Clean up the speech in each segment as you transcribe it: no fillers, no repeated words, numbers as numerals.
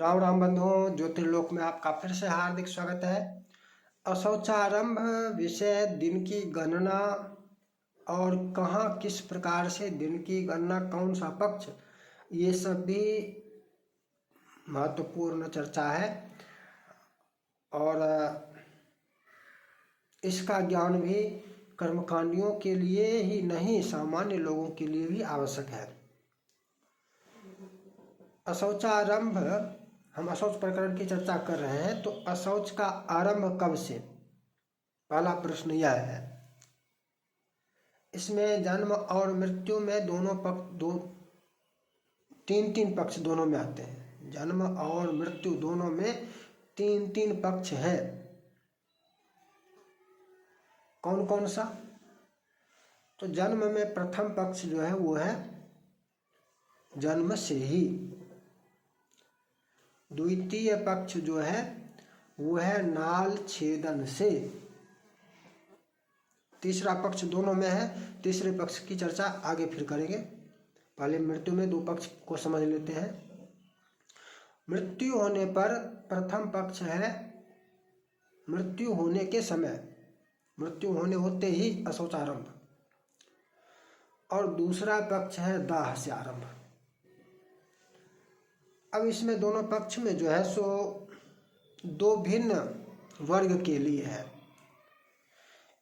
राम राम बंधुओं, ज्योतिर्लोक में आपका फिर से हार्दिक स्वागत है। अशौचारंभ विषय, दिन की गणना और कहाँ किस प्रकार से दिन की गणना, कौन सा पक्ष, ये सब भी महत्वपूर्ण चर्चा है। और इसका ज्ञान भी कर्मकांडियों के लिए ही नहीं, सामान्य लोगों के लिए भी आवश्यक है। अशौचारंभ, हम अशौच प्रकरण की चर्चा कर रहे हैं, तो अशौच का आरंभ कब से, पहला प्रश्न यह है। इसमें जन्म और मृत्यु में दोनों पक्ष, तीन पक्ष दोनों में आते हैं। जन्म और मृत्यु दोनों में तीन पक्ष है। कौन कौन सा? तो जन्म में प्रथम पक्ष जो है वो है जन्म से ही। द्वितीय पक्ष जो है वो है नाल छेदन से। तीसरा पक्ष दोनों में है। तीसरे पक्ष की चर्चा आगे फिर करेंगे। पहले मृत्यु में दो पक्ष को समझ लेते हैं। मृत्यु होने पर प्रथम पक्ष है मृत्यु होने के समय, मृत्यु होने होते ही अशौचारंभ, और दूसरा पक्ष है दाह से आरंभ। अब इसमें दोनों पक्ष में जो है सो दो भिन्न वर्ग के लिए है।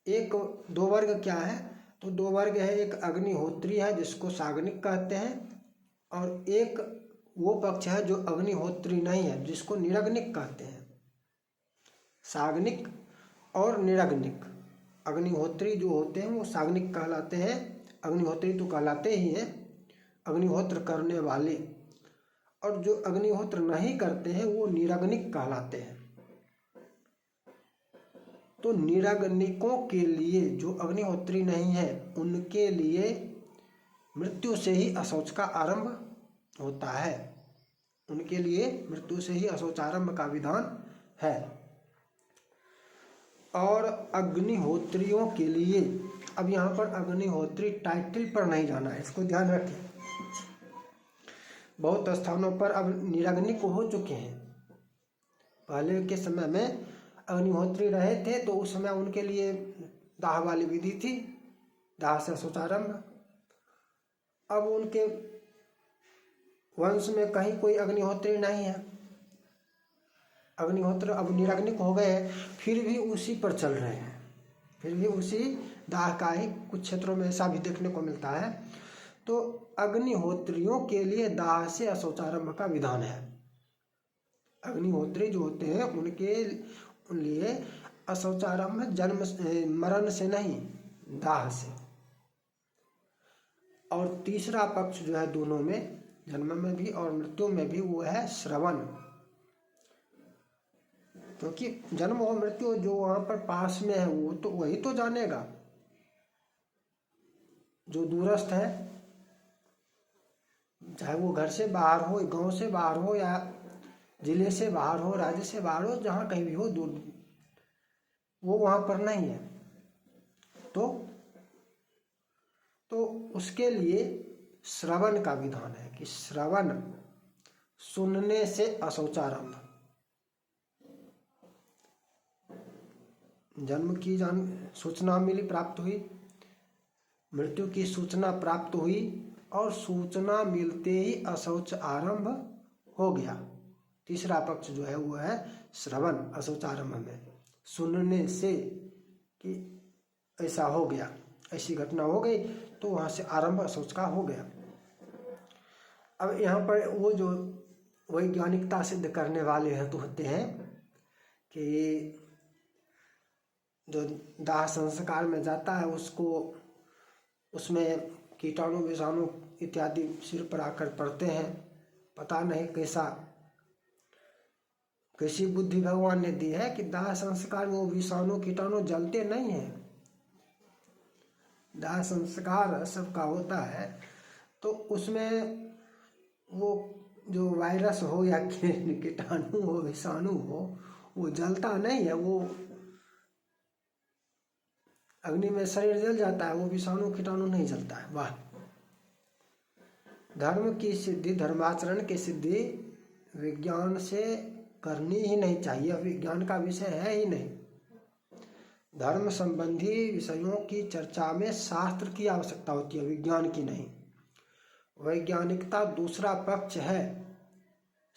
दो वर्ग क्या है? तो दो वर्ग है, एक अग्निहोत्री है जिसको साग्निक कहते हैं, और एक वो पक्ष है जो अग्निहोत्री नहीं है जिसको निरग्निक कहते हैं। साग्निक और निरग्निक। अग्निहोत्री जो होते हैं वो साग्निक कहलाते हैं, अग्निहोत्री तो कहलाते ही हैं, अग्निहोत्र करने वाले। और जो अग्निहोत्र नहीं करते हैं वो निरग्निक कहलाते हैं। तो निरग्निकों के लिए, जो अग्निहोत्री नहीं है, उनके लिए मृत्यु से ही अशौच का आरंभ होता है। उनके लिए मृत्यु से ही अशौचारंभ का विधान है। और अग्निहोत्रियों के लिए, अब यहाँ पर अग्निहोत्री टाइटल पर नहीं जाना है, इसको ध्यान रखें। बहुत स्थानों पर अब निरग्निक हो चुके हैं। पहले के समय में अग्निहोत्री रहे थे तो उस समय उनके लिए दाह वाली विधि थी, दाह से अशौचारंभ। अब उनके वंश में कहीं कोई अग्निहोत्री नहीं है, अग्निहोत्र अब निरग्निक हो गए हैं, फिर भी उसी पर चल रहे हैं, फिर भी उसी दाह का ही कुछ क्षेत्रों में ऐसा भी देखने को मिलता है। तो अग्निहोत्रियों के लिए दाह से अशौचारंभ का विधान है। अग्निहोत्री जो होते हैं उनके लिए अशौचारंभ जन्म मरण से नहीं, दाह से। और तीसरा पक्ष जो है दोनों में, जन्म में भी और मृत्यु में भी, वो है श्रवण। क्योंकि जन्म और मृत्यु जो वहां पर पास में है वो तो वही तो जानेगा। जो दूरस्थ है, चाहे वो घर से बाहर हो, गांव से बाहर हो, या जिले से बाहर हो, राज्य से बाहर हो, जहाँ कहीं भी हो, दूर, वो वहाँ पर नहीं है। तो उसके लिए श्रवण का विधान है कि श्रवण, सुनने से अशौचारंभ। जन्म की सूचना मिली, प्राप्त हुई, मृत्यु की सूचना प्राप्त हुई, और सूचना मिलते ही अशौच आरंभ हो गया। तीसरा पक्ष जो है वो है श्रवण, अशौचारंभ में सुनने से कि ऐसा हो गया, ऐसी घटना हो गई, तो वहाँ से आरंभ अशौच का हो गया। अब यहाँ पर वो जो वैज्ञानिकता सिद्ध करने वाले हैं तो होते हैं कि जो दाह संस्कार में जाता है उसको, उसमें कीटाणु विषाणु इत्यादि सिर पर आकर पड़ते हैं। पता नहीं कैसी बुद्धि भगवान ने दी है कि दाह संस्कार में वो विषाणु कीटाणु जलते नहीं हैं। दाह संस्कार सबका होता है, तो उसमें वो जो वायरस हो या कीटाणु हो, विषाणु हो, वो जलता नहीं है। वो अग्नि में शरीर जल जाता है, वो विषाणु कीटाणु नहीं जलता है। वाह! धर्म की सिद्धि, धर्माचरण की सिद्धि विज्ञान से करनी ही नहीं चाहिए, विज्ञान का विषय है ही नहीं। धर्म संबंधी विषयों की चर्चा में शास्त्र की आवश्यकता होती है, विज्ञान की नहीं। वैज्ञानिकता दूसरा पक्ष है,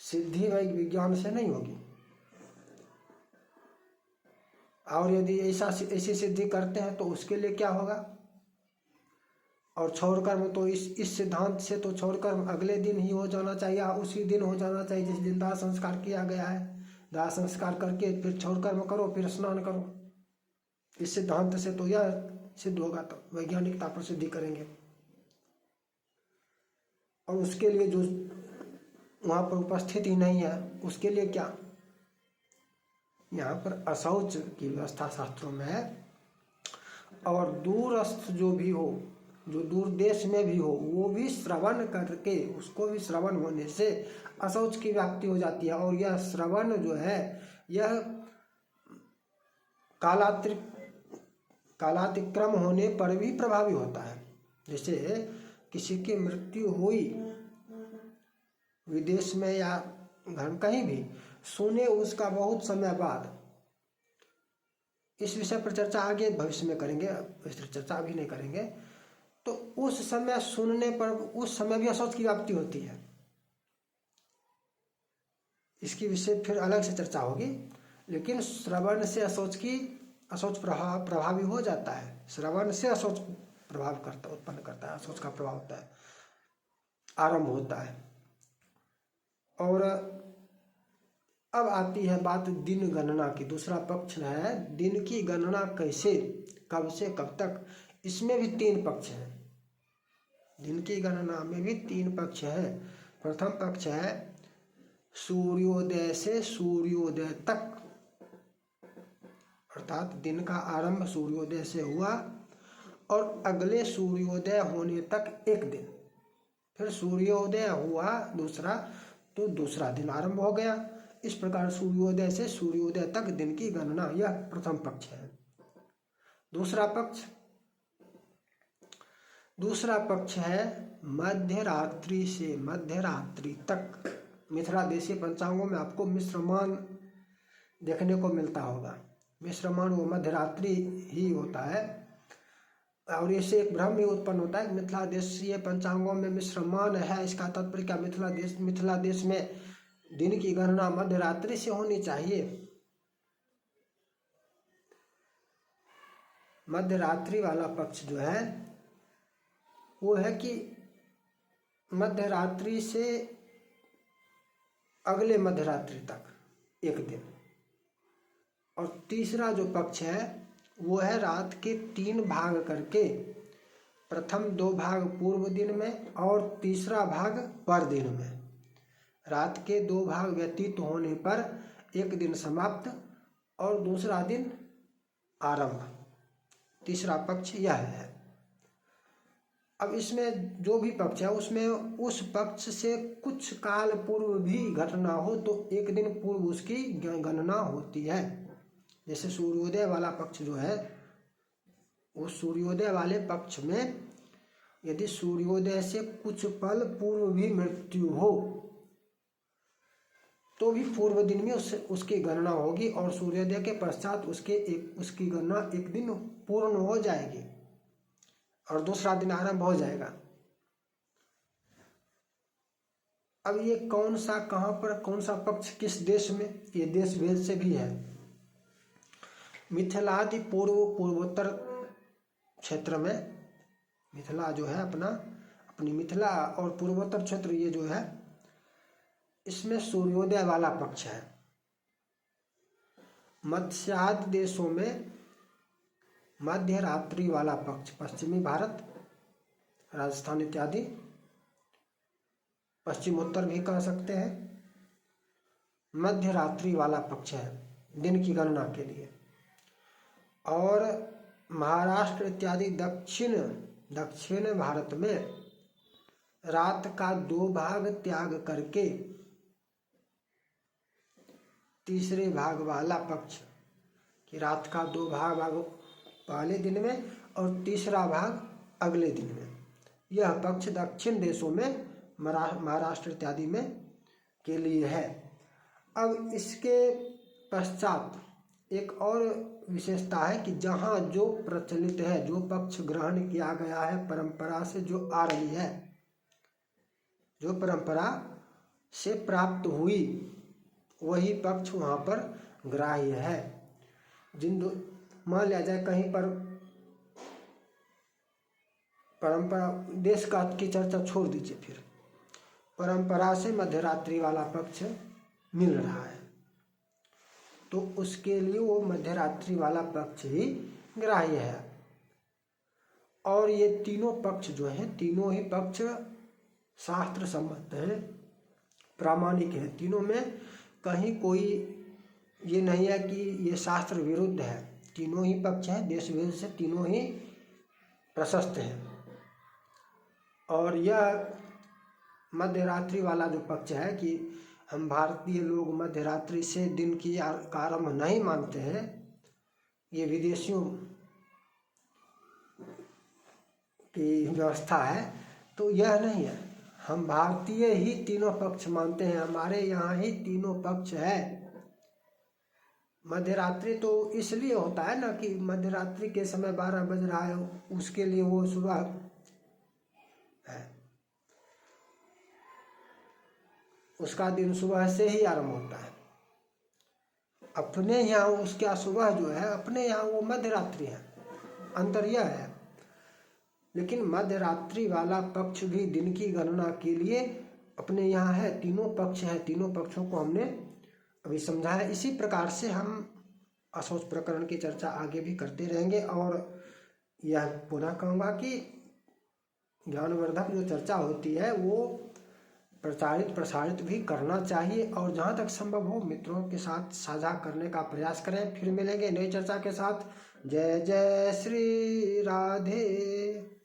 सिद्धि विज्ञान से नहीं होगी। और यदि ऐसी सिद्धि करते हैं तो उसके लिए क्या होगा? और छोड़कर तो इस सिद्धांत से तो छोड़कर अगले दिन ही हो जाना चाहिए, उसी दिन हो जाना चाहिए जिस दिन दाह संस्कार किया गया है। दाह संस्कार करके फिर छोड़कर करो, फिर स्नान करो। इस सिद्धांत से तो यह सिद्ध होगा, तो वैज्ञानिकता पर सिद्धि करेंगे। और उसके लिए जो वहाँ पर उपस्थित ही नहीं है, उसके लिए क्या? यहाँ पर अशौच की व्यवस्था शास्त्रों में है। और दूरस्थ जो भी हो, जो दूर देश में भी हो, वो भी श्रवण करके, उसको भी श्रवण होने से अशौच की व्याप्ति हो जाती है। और यह श्रवण जो है, यह कालातिक्रम होने पर भी प्रभावी होता है। जैसे किसी की मृत्यु हुई विदेश में या घर कहीं भी, सुने उसका बहुत समय बाद। इस विषय पर चर्चा आगे भविष्य में करेंगे, इस चर्चा अभी नहीं करेंगे। तो उस समय सुनने पर उस समय भी अशौच की व्याप्ति होती है। इसकी विषय फिर अलग से चर्चा होगी। लेकिन श्रवण से अशौच प्रभावी हो जाता है। श्रवण से अशौच उत्पन्न करता है, अशौच का प्रभाव होता है, आरंभ होता है। और अब आती है बात दिन गणना की। दूसरा पक्ष है दिन की गणना कैसे, कब से कब तक। इसमें भी 3 पक्ष हैं। दिन की गणना में भी 3 पक्ष हैं। प्रथम पक्ष है सूर्योदय से सूर्योदय तक, अर्थात दिन का आरंभ सूर्योदय से हुआ और अगले सूर्योदय होने तक 1 दिन, फिर सूर्योदय हुआ दूसरा, तो दूसरा दिन आरंभ हो गया। इस प्रकार सूर्योदय से सूर्योदय तक दिन की गणना, यह प्रथम पक्ष है। दूसरा पक्ष है मध्य रात्रि से मध्य रात्रि तक। मिथिला देशीय पंचांगों में आपको मिश्रमान देखने को मिलता होगा। मिश्रमान वो मध्य रात्रि ही होता है। और इससे एक भ्रम भी उत्पन्न होता है। मिथिला देशीय पंचांगों में मिश्रमान है, इसका तात्पर्य क्या? मिथिला देश में दिन की गणना मध्य रात्रि से होनी चाहिए। मध्य रात्रि वाला पक्ष जो है वो है कि मध्य रात्रि से अगले मध्य रात्रि तक 1 दिन। और तीसरा जो पक्ष है वो है रात के 3 भाग करके, प्रथम 2 भाग पूर्व दिन में और तीसरा भाग पर दिन में। रात के 2 भाग व्यतीत होने पर 1 दिन समाप्त और दूसरा दिन आरंभ। तीसरा पक्ष यह है। अब इसमें जो भी पक्ष है उसमें उस पक्ष से कुछ काल पूर्व भी घटना हो तो 1 दिन पूर्व उसकी गणना होती है। जैसे सूर्योदय वाला पक्ष जो है, उस सूर्योदय वाले पक्ष में यदि सूर्योदय से कुछ पल पूर्व भी मृत्यु हो तो भी पूर्व दिन में उसकी गणना होगी और सूर्योदय के पश्चात उसकी गणना 1 दिन पूर्ण हो जाएगी और दूसरा दिन आरंभ हो जाएगा। अब ये कौन सा, कहाँ पर, कौन सा पक्ष किस देश में, ये देश भेद से भी है। मिथिलादि पूर्वोत्तर क्षेत्र में, मिथिला जो है अपनी मिथिला और पूर्वोत्तर क्षेत्र ये जो है, इसमें सूर्योदय वाला पक्ष है। मत्स्यादि देशों में मध्य रात्रि वाला पक्ष, पश्चिमी भारत, राजस्थान इत्यादि, पश्चिमोत्तर भी कह सकते हैं, मध्य रात्रि वाला पक्ष है दिन की गणना के लिए। और महाराष्ट्र इत्यादि दक्षिण भारत में रात का 2 भाग त्याग करके तीसरे भाग वाला पक्ष, कि रात का 2 भाग पहले दिन में और तीसरा भाग अगले दिन में, यह पक्ष दक्षिण देशों में, महाराष्ट्र इत्यादि में के लिए है। अब इसके पश्चात एक और विशेषता है कि जहाँ जो प्रचलित है, जो पक्ष ग्रहण किया गया है परंपरा से, जो आ रही है, जो परंपरा से प्राप्त हुई, वही पक्ष वहाँ पर ग्राह्य है। मान लिया जाए कहीं पर परंपरा, देश का की चर्चा छोड़ दीजिए, फिर परंपरा से मध्यरात्रि वाला पक्ष मिल रहा है, तो उसके लिए वो मध्यरात्रि वाला पक्ष ही ग्राह्य है। और ये तीनों पक्ष जो हैं, तीनों ही पक्ष शास्त्र सम्मत है, प्रामाणिक है। तीनों में कहीं कोई ये नहीं है कि ये शास्त्र विरुद्ध है। तीनों ही पक्ष हैं, देश विदेश से तीनों ही प्रशस्त हैं। और यह मध्यरात्रि वाला जो पक्ष है कि हम भारतीय लोग मध्यरात्रि से दिन की आरंभ नहीं मानते हैं, ये विदेशियों की व्यवस्था है, तो यह नहीं है। हम भारतीय ही तीनों पक्ष मानते हैं, हमारे यहाँ ही तीनों पक्ष है। मध्यरात्रि तो इसलिए होता है ना कि मध्यरात्रि के समय 12 बज रहा है, उसके लिए वो सुबह है, उसका दिन सुबह से ही आरंभ होता है। अपने यहाँ उसका सुबह जो है, अपने यहाँ वो मध्यरात्रि है, अंतर यह है। लेकिन मध्यरात्रि वाला पक्ष भी दिन की गणना के लिए अपने यहाँ है। तीनों पक्ष है, तीनों पक्षों को हमने अभी समझाया। इसी प्रकार से हम अशौच प्रकरण की चर्चा आगे भी करते रहेंगे। और यह पुनः कहूँगा कि ज्ञानवर्धक जो चर्चा होती है वो प्रचारित प्रसारित भी करना चाहिए, और जहाँ तक संभव हो मित्रों के साथ साझा करने का प्रयास करें। फिर मिलेंगे नई चर्चा के साथ। जय जय श्री राधे।